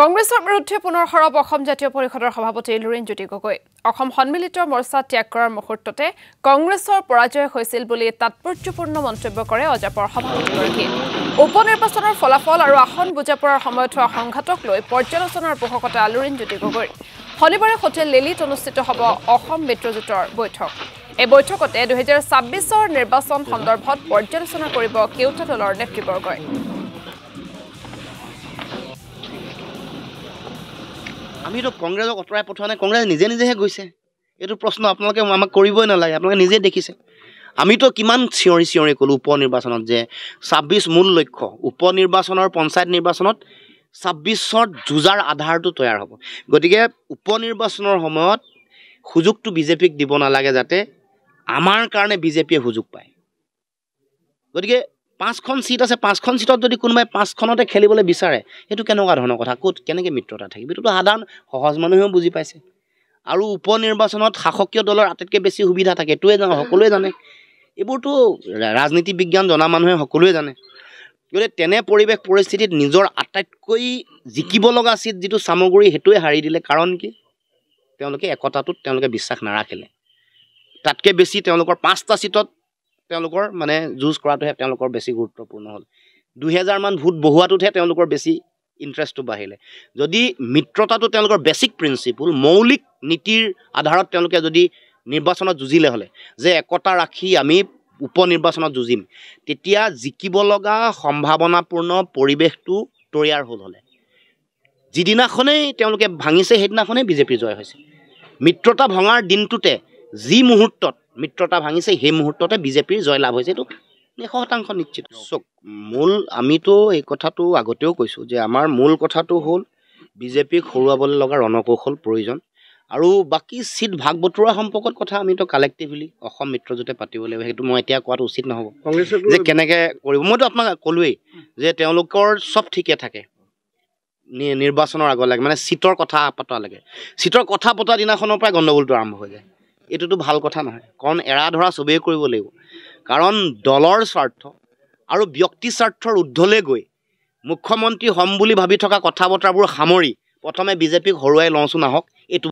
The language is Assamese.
কংগ্ৰেছৰ বিৰুদ্ধে পুনৰ সৰব অসম জাতীয় পৰিষদৰ সভাপতি লুৰিণজ্যোতি গগৈ অসম সন্মিলিত মৰ্চা ত্যাগ কৰাৰ মুহূৰ্ততে কংগ্ৰেছৰ পৰাজয় হৈছিল বুলি তাৎপৰ্যপূৰ্ণ মন্তব্য কৰে অজাপৰ সভাপতিগৰাকীয়ে উপনিৰ্বাচনৰ ফলাফল আৰু আসন বুজা পৰাৰ সময়ত হোৱা সংঘাতক লৈ পৰ্যালোচনাৰ পোষকতা লুৰিণজ্যোতি গগৈ শনিবাৰে হোটেল লেলিত অনুষ্ঠিত হ'ব অসম মিত্ৰজোঁটৰ বৈঠক এই বৈঠকতে 2026ৰ নিৰ্বাচন সন্দৰ্ভত পৰ্যালোচনা কৰিব কেউটা দলৰ নেতৃবৰ্গই আমিতো কংগ্ৰেছক অতৰাই পঠোৱা নাই কংগ্ৰেছ নিজে নিজেহে গৈছে এইটো প্ৰশ্ন আপোনালোকে আমাক কৰিবই নালাগে আপোনালোকে নিজে দেখিছে আমিতো কিমান চিঞৰি ক'লো উপনিৰ্বাচনত যে 26 মূল লক্ষ্য উপনিৰ্বাচনৰ পঞ্চায়ত নিৰ্বাচনত 26ত যুজাৰ আধাৰটো তৈয়াৰ হ'ব গতিকে উপনিৰ্বাচনৰ সময়ত সুযোগটো বিজেপিক দিব নালাগে যাতে আমাৰ কাৰণে বিজেপিয়ে সুযোগ পায় গতিকে 5খন সিট আছে 5খন সিটত যদি কোনোবাই 5খনতে খেলিবলৈ বিচাৰে এটো কেনেকুৱা ধৰণৰ কথা ক'ত কেনেকৈ মিত্ৰতা থাকিব এটো সাধাৰণ সহজ মানুহেও বুজি পাইছে আৰু উপনিৰ্বাচনত শাসকীয় দলৰ আটাইতকৈ বেছি সুবিধা থাকে এটোৱে জানো সকলোৱে জানে এইবোৰটো ৰাজনীতি বিজ্ঞান জনা মানুহে সকলোৱে জানে গতিকে তেনে পৰিৱেশ পৰিস্থিতিত নিজৰ আটাইতকৈ জিকিব লগা সিট যেটো সামগ্ৰী হেতুৱে হাৰি দিলে কাৰণ কি তেওঁলোকে একতাটোত তেওঁলোকে বিশ্বাস নাৰাখিলে তাতকৈ বেছি তেওঁলোকৰ 5টা সিটত তেওঁলোকৰ মানে যুজ কৰাটোহে তেওঁলোকৰ বেছি গুৰুত্বপূৰ্ণ হ'ল 2000 মান ভোট বহুৱাটোহে তেওঁলোকৰ বেছি ইন্টাৰেষ্টটো বাঢ়িলে যদি মিত্ৰতাটো তেওঁলোকৰ বেসিক প্ৰিন্সিপল মৌলিক নীতিৰ আধাৰত তেওঁলোকে যদি নিৰ্বাচনত যুজিলে হলে যে একতা ৰাখি আমি উপনিৰ্বাচনত যুজিম তেতিয়া জিকিব লগা সম্ভাৱনাপূৰ্ণ পৰিৱেশটো তৈয়াৰ হ'ল হলে যিদিনাখনেই তেওঁলোকে ভাঙিছে সেইদিনাখনেই বিজেপি জয় হৈছে মিত্ৰতা ভঙাৰ দিনটোতে যি মুহূৰ্তত মিত্ৰতা ভাঙিছে সেই মুহূৰ্ততে বিজেপিৰ জয় লাভ হৈছে এটো 100% নিশ্চিত মূল আমিতো এই কথাটো আগতেও কৈছো যে আমাৰ মূল কথাটো হ'ল বিজেপিক হৰুৱাবলৈ লগা ৰণকৌশল প্ৰয়োজন আৰু বাকি সিট ভাগ বতৰা সম্পৰ্কত কথা আমিতো কালেক্টিভলি অসম মিত্ৰজোঁটে পাতিব লাগিব হেতু মই এতিয়া কোৱাটো উচিত নহব যে কেনেকে কৰিব মইতো আপোনাক কলোৱেই যে তেওঁলোকৰ সব ঠিকে থাকে নিৰ্বাচনৰ আগলৈকে মানে সিটৰ কথা পতা লাগে সিটৰ কথা পতা দিনাখনৰ পৰা গণ্ডগোলটো আৰম্ভ হৈ যায় এটোতো ভাল কথা নহয় কাৰণ এৰা ধৰা সবেই কৰিব লাগিব কাৰণ দলৰ স্বাৰ্থ আৰু ব্যক্তি স্বাৰ্থৰ উদ্ধলে গৈ মুখ্যমন্ত্ৰী হম বুলি ভাবি থকা কথা বতৰাবোৰ সামৰি প্ৰথমে বিজেপিক হৰুৱাই লওঁচোন আহক